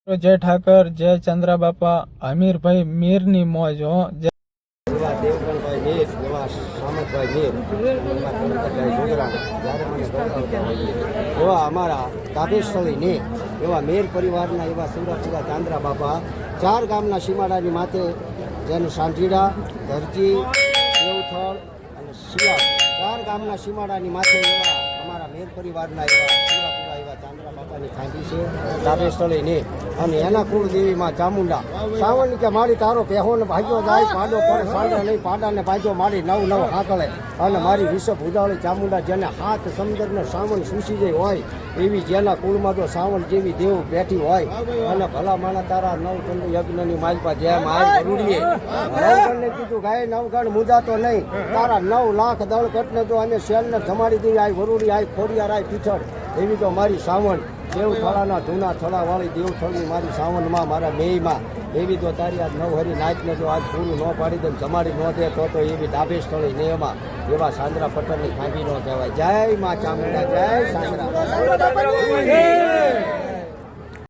जय ठाकर जय चंद्रा बापा अमीर भाई मीर नी मौज हो जय દેવગણભાઈ મેર એવા સામતભાઈ મેર એવા કનકભાઈ જોગરા જ્યારે મને ગૌરવતા હોઈએ એવા અમારા તાપેશ્વરી ને એવા મેર પરિવારના એવા સુરતના ચાંદ્રા બાપા 4 ગામના સીમાડાની માથે જેનું સાંઢીડા ધરજી દેવથળ અને શિયાળ 4 ગામના સીમાડાની માથે એવા અમારા મેર પરિવારના એવા સુરતના એવા ચાંદ્રા બાપાની ખાંડી છે તાપેશ્વરી ને અને એના કુળદેવીમાં ચામુંડા શ્રાવણ કે મારી તારો પહેરો ને ભાગ્યો જાય પાડો પડે સાંડો નહીં પાડાને ભાગ્યો મારી નવ હાકળે અને મારી વિશ્વ ઉજાળી ચામુંડા જેને હાથ સમુદ્રનો સાવણ સૂસી જાય હોય એવી જેના કુળમાં તો સાવણ જેવી દેવ બેઠી હોય અને ભલા માણા તારા નવચંદ્ર યજ્ઞની માલપા જેમ આય જરૂરીએ નવગણને કીધું ગાય નવગણ મુજાતો નહીં તારા 9 લાખ દળ કટને તો અમે શેરને જમાડી દઈએ આય વરુડી આય ખોડિયાર આય પીછળ એવી તો મારી સાવણ દેવથળાના જૂના થળાવાળી દેવથળની મારી સાવનમાં મારા મેયમાં એવી તો તારી આજ નવહરી નાચને જો આજ પૂરું ન પાડી દે જમાડી ન દે તો એવી ડાબે સ્થળે નિયમમાં એવા સાંદ્રા પટેલની ખાંભી ન કહેવાય. જય માં ચામુંડા, જય સાંદ્રા.